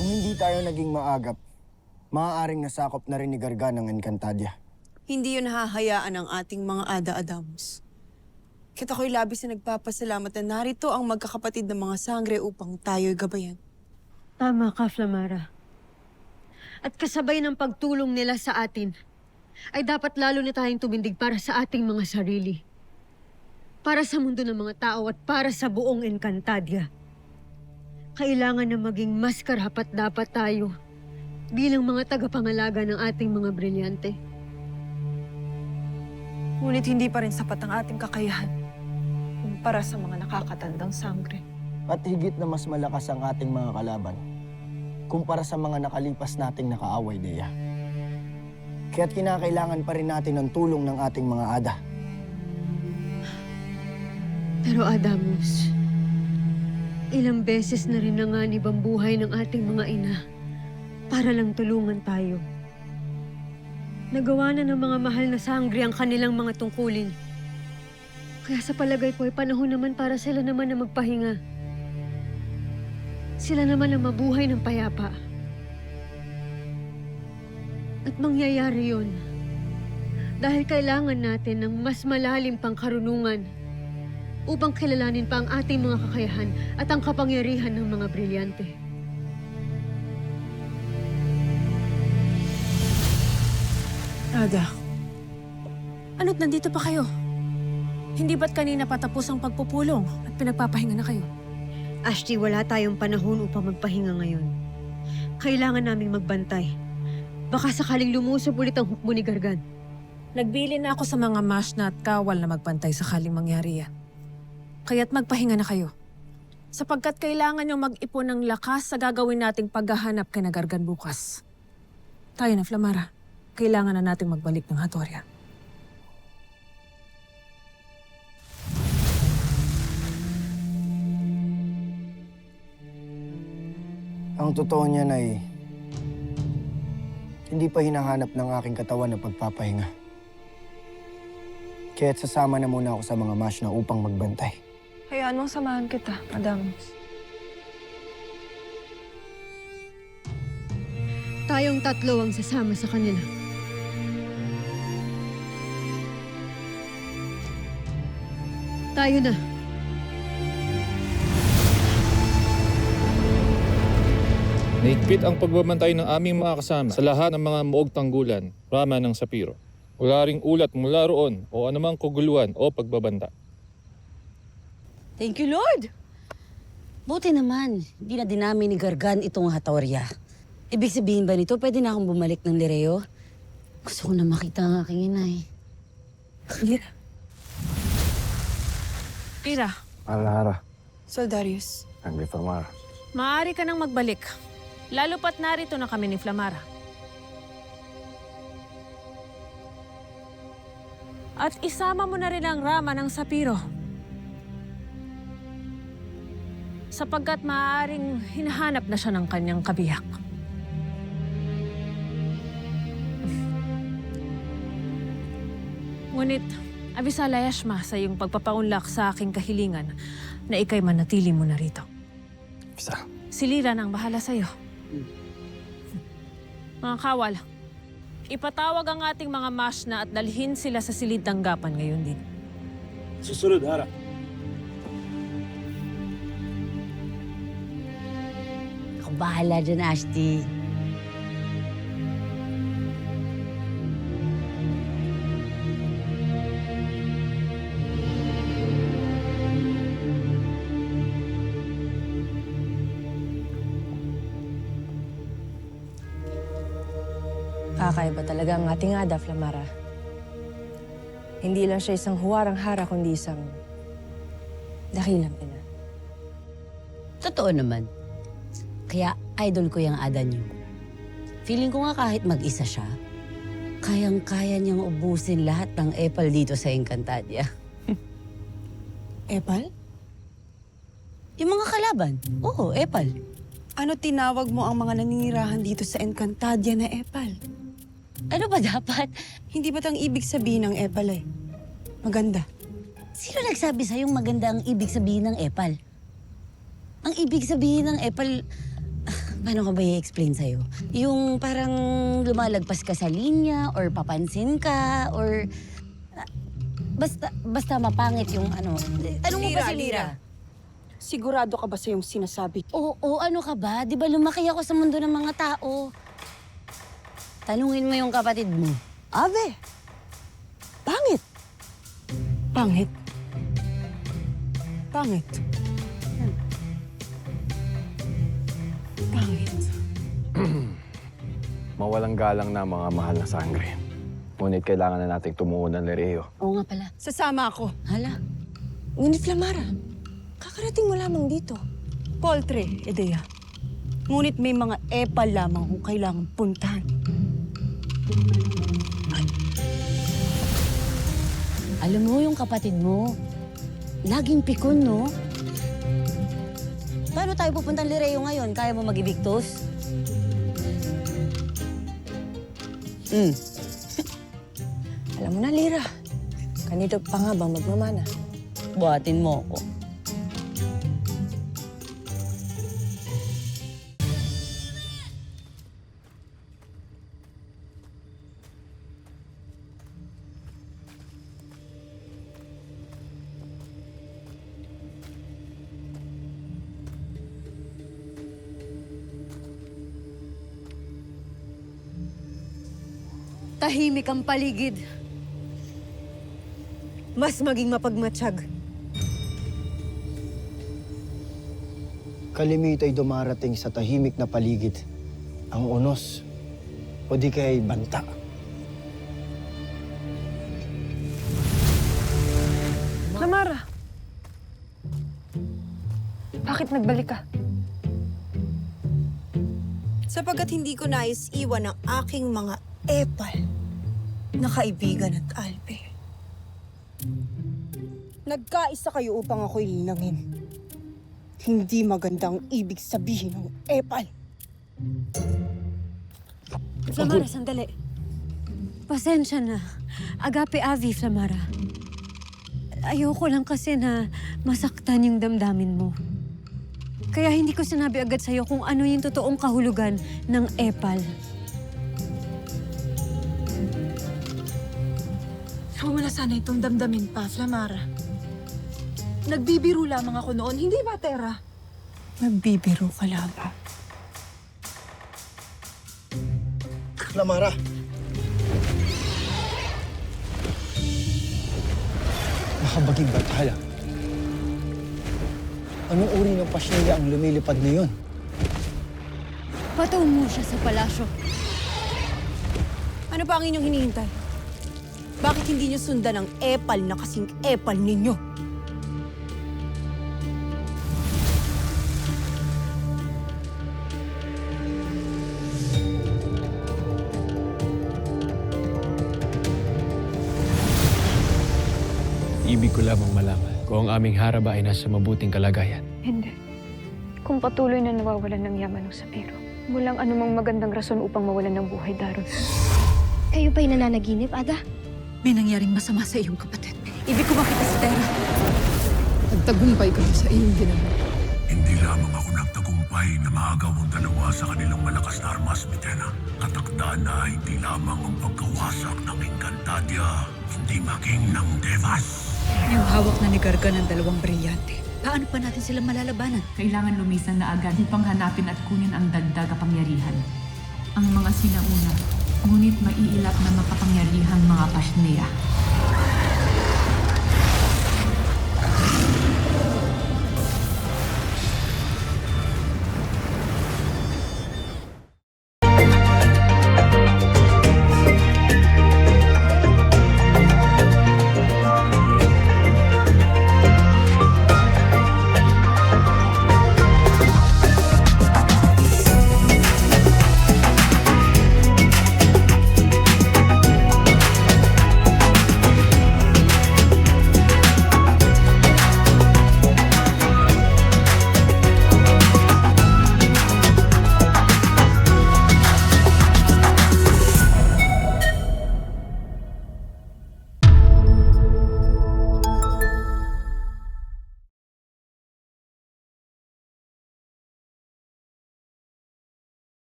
Kung hindi tayo naging maagap, maaaring nasakop na rin ni Gargan ang Encantadia. Hindi yun hahayaan ng ating mga Ada Adams. Kaya't ako'y labis na nagpapasalamat na narito ang magkakapatid ng mga sangre upang tayo'y gabayan. Tama ka, Flamara. At kasabay ng pagtulong nila sa atin, ay dapat lalo na tayong tumindig para sa ating mga sarili. Para sa mundo ng mga tao at para sa buong Encantadia. Kailangan na maging mas karapat-dapat tayo bilang mga tagapangalaga ng ating mga brilyante. Ngunit hindi pa rin sapat ang ating kakayahan para sa mga nakakatandang sangre. At higit na mas malakas ang ating mga kalaban kumpara sa mga nakalipas nating nakaaway, Dea. Kaya't kinakailangan pa rin natin ng tulong ng ating mga Ada. Pero Adamus, ilang beses na rin nanganib ang buhay ng ating mga ina para lang tulungan tayo. Nagawa na ng mga mahal na sangre ang kanilang mga tungkulin. Kaya sa palagay ko ay panahon naman para sila naman na magpahinga. Sila naman ang mabuhay ng payapa. At mangyayari yun dahil kailangan natin ng mas malalim pang karunungan upang kilalanin pa ang ating mga kakayahan at ang kapangyarihan ng mga brilyante. Ada, ano't nandito pa kayo? Hindi ba't kanina patapos ang pagpupulong at pinagpapahinga na kayo? Ashti, wala tayong panahon upang magpahinga ngayon. Kailangan naming magbantay. Baka sakaling lumusob ulit ang hukbo ni Gargan. Nagbili na ako sa mga mash na at kawal na magpantay sakaling mangyari yan. Kaya't magpahinga na kayo. Sapagkat kailangan nyo mag-ipon ng lakas sa gagawin nating paghahanap kay Gargan bukas. Tayo na, Flamara. Kailangan na nating magbalik ng Hatoria. Ang totoo niyan ay hindi pa hinahanap ng aking katawan na pagpapahinga. Kaya't sasama na muna ako sa mga mash na upang magbantay. Hayaan mong samahan kita, Adams. Tayong tatlo ang sasama sa kanila. Tayo na. Naigpit ang pagbabantay ng aming mga kasama sa lahat ng mga muog tanggulan, rama ng sapiro. Wala ring ulat mula roon o anumang kaguluhan o pagbabanta. Thank you, Lord! Buti naman, hindi na dinami ni Gargan itong Hatoria. Ibig sabihin ba nito, pwede na akong bumalik ng Lireo? Gusto ko na makita ang aking inay. Lira. Lira. Alara, Soldarius. ang Flamara. Maaari ka nang magbalik. Lalo pat narito na kami ni Flamara. At isama mo na rin ang rama ng sapiro. Sapagkat maaaring hinahanap na siya ng kanyang kabiyak. Ngunit, abisala Yashma sa iyong pagpapaunlak sa aking kahilingan na ikay manatili mo na rito. Isa. Si Lira na ang bahala sa'yo. Mga kawal, ipatawag ang ating mga mash na at dalhin sila sa silid tanggapan ngayon din. Susunod, Hara. Ako bahala dyan, Ashti. Kakaiba talaga ang ating Ada, Flamara. Hindi lang siya isang huwarang hara, kundi isang dakilang ina. Totoo naman. Kaya idol ko yung Ada niyo. Feeling ko nga kahit mag-isa siya, kayang-kaya niyang ubusin lahat ng epal dito sa Encantadia. Epal? Yung mga kalaban. Oo, epal. Ano tinawag mo ang mga naninirahan dito sa Encantadia na epal? Ano ba dapat? Hindi ba't ang ibig sabihin ng epal eh? Maganda. Sino nagsabi sa'yong maganda ang ibig sabihin ng epal? Ang ibig sabihin ng epal, Paano ko ba i-explain sa'yo? Yung parang lumalagpas ka sa linya or papansin ka or... basta mapangit yung ano. Tanong mo ba si Lira? Sigurado ka ba sa yung sinasabi? Oo, ano ka ba? Di ba lumaki ako sa mundo ng mga tao? Tanungin mo yung kapatid mo. Ave! Pangit! Pangit? Pangit? Pangit. Mawalang galang na mga mahal na sangre. Ngunit kailangan na nating tumuo ng Lereo. Oo nga pala. Sasama ako. Hala, Ngunit Flamara, kakarating mo lamang dito. Poltre, Edea. Ngunit may mga epal lamang kung kailangan puntahan. alam mo yung kapatid mo, laging pikon, no? Paano tayo pupuntang Lireo ngayon? Kaya mo mag-ibigtos? Alam mo na, Lira. Kanito pa nga bang magmamana? Buhatin mo ako. Tahimik ang paligid. Mas maging mapagmatsyag. Kalimito'y dumarating sa tahimik na paligid. Ang unos, o di kay banta. Flamara! Bakit nagbalik ka? Sapagkat hindi ko nais iwan ang aking mga epal na kaibigan at alpe. Nagkaisa kayo upang ako'y linangin. Hindi magandang ibig sabihin ng epal. Flamara, sandali. Pasensya na. Agape Avi, Flamara. Ayoko lang kasi na masaktan yung damdamin mo. Kaya hindi ko sinabi agad sa'yo kung ano yung totoong kahulugan ng epal. Huwag mo na sana itong damdamin pa, Flamara. Nagbibiro lamang ako noon, hindi ba, Tera? Nagbibiro ka lamang. Lamara! Nakabaging bathala. Anong uri ng pasyente ang lumilipad na yun? Patungo siya sa palasyo. Ano pa ang inyong hinihintay? Bakit hindi niyo sundan ang epal na kasing epal ninyo? Ibig ko lamang malaman kung ang aming haraba ay nasa mabuting kalagayan. Hindi. Kung patuloy na nawawalan ng yaman ng Sapiro, walang anumang magandang rason upang mawalan ng buhay daron. Kayo ba'y nananaginip, Ada? May nangyaring masama sa iyong kapatid. Ibig ko makita si Tera. Nagtagumpay kayo sa iyong ginawa. Hindi lamang ako nagtagumpay na maagaw ang dalawa sa kanilang malakas na armas, Mitena. Katakdaan na hindi lamang ang pagkawasak ng Encantadia, hindi maging ng Devas. Yung hawak na ni Garga ng dalawang brilyante. Paano pa natin sila malalabanan? Kailangan lumisan na agad upang hanapin at kunin ang dagdag kapangyarihan. Ang mga sinauna, ngunit maiilap na makapangyarihang mga Pashnea.